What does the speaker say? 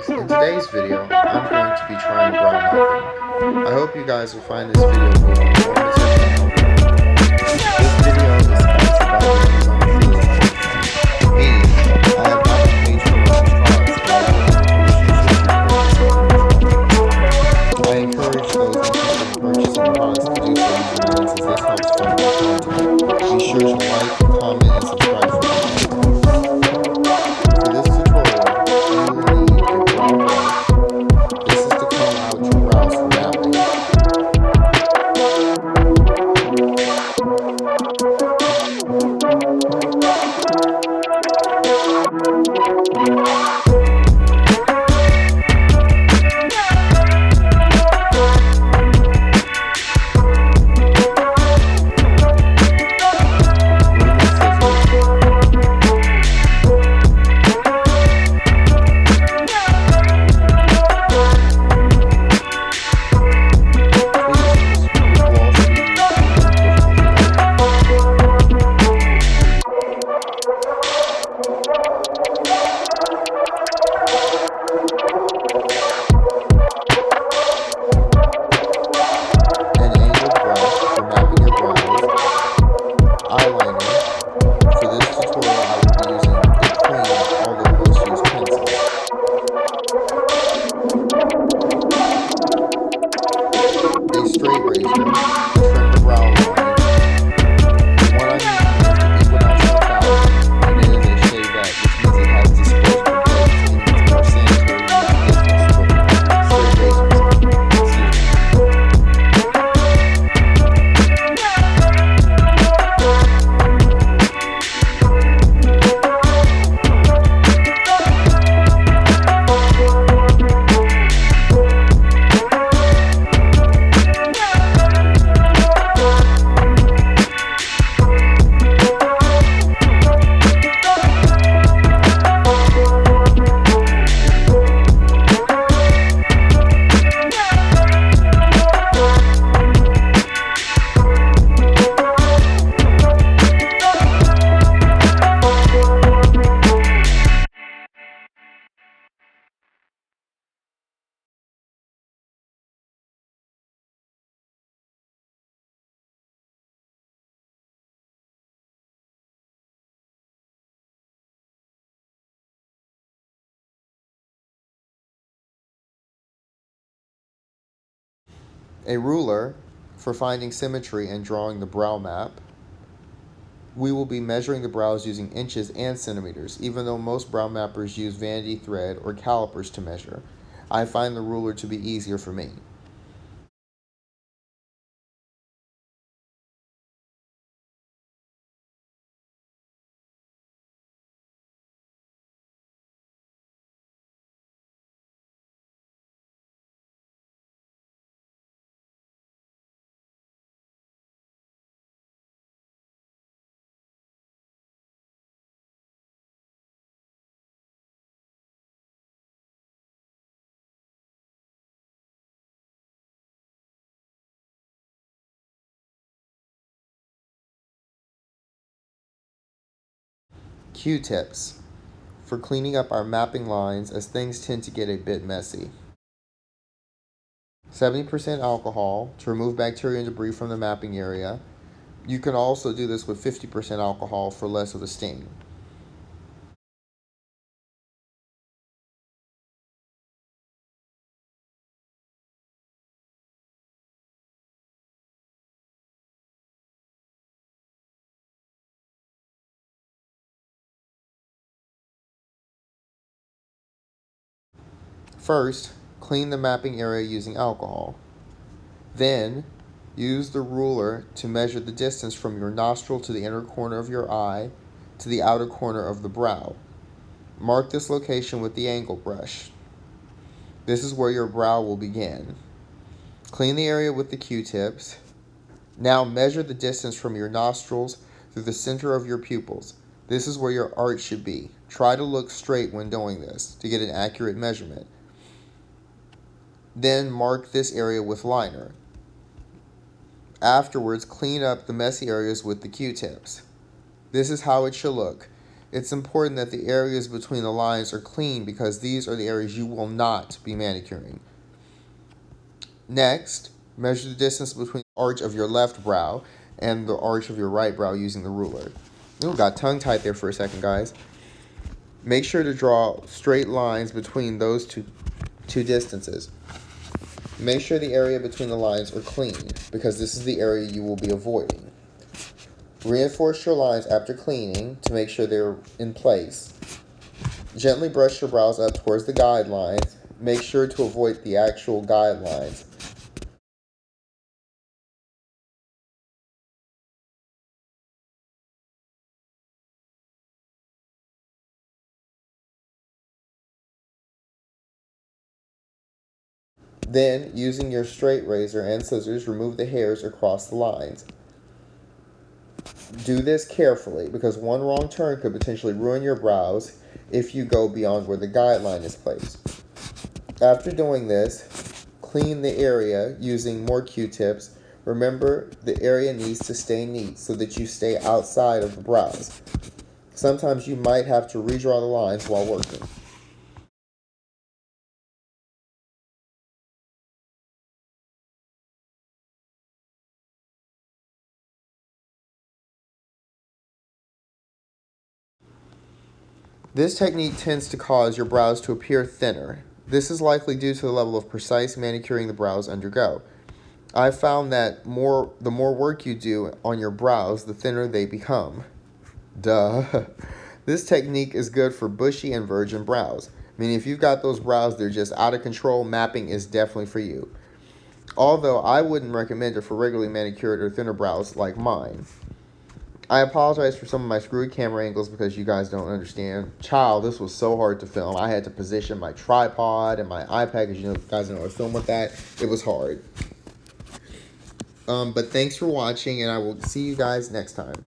In today's video, I'm going to be trying brow mapping. I hope you guys will find this video both informative and helpful. This video is sponsored by the Amazon affiliate program, meaning I have not been paid to promote these products, but I will have permission to purchase something as well. I encourage those interested in purchasing the products to do so using mine since this helps fund my content. Be sure to like, comment, and subscribe for more content. For this tutorial, you will need a brow brush. This is to comb out your brows for mapping. Straight razor to trim the brow line. The one I'm using is the Equinox 1000, and it is a shavette, which means it has disposable blades, and it's more sanitary than traditional straight razors. A ruler for finding symmetry and drawing the brow map. We will be measuring the brows using inches and centimeters, even though most brow mappers use vanity thread or calipers to measure. I find the ruler to be easier for me. Q-tips for cleaning up our mapping lines as things tend to get a bit messy. 70% alcohol to remove bacteria and debris from the mapping area. You can also do this with 50% alcohol for less of a sting. First, clean the mapping area using alcohol. Then, use the ruler to measure the distance from your nostril to the inner corner of your eye to the outer corner of the brow. Mark this location with the angle brush. This is where your brow will begin. Clean the area with the Q-tips. Now measure the distance from your nostrils through the center of your pupils. This is where your arch should be. Try to look straight when doing this to get an accurate measurement. Then mark this area with liner. Afterwards, clean up the messy areas with the Q-tips. This is how it should look. It's important that the areas between the lines are clean because these are the areas you will not be manicuring. Next, measure the distance between the arch of your left brow and the arch of your right brow using the ruler. Ooh, got tongue tied there for a second, guys. Make sure to draw straight lines between those two distances. Make sure the area between the lines are clean because this is the area you will be avoiding. Reinforce your lines after cleaning to make sure they're in place. Gently brush your brows up towards the guidelines. Make sure to avoid the actual guidelines. Then, using your straight razor and scissors, remove the hairs across the lines. Do this carefully because one wrong turn could potentially ruin your brows if you go beyond where the guideline is placed. After doing this, clean the area using more Q-tips. Remember, the area needs to stay neat so that you stay outside of the brows. Sometimes you might have to redraw the lines while working. This technique tends to cause your brows to appear thinner. This is likely due to the level of precise manicuring the brows undergo. I've found that the more work you do on your brows, the thinner they become. Duh. This technique is good for bushy and virgin brows. Meaning if you've got those brows, they're just out of control, mapping is definitely for you. Although I wouldn't recommend it for regularly manicured or thinner brows like mine. I apologize for some of my screwy camera angles because you guys don't understand. Child, this was so hard to film. I had to position my tripod and my iPad because you guys know I film with that. It was hard. But thanks for watching, and I will see you guys next time.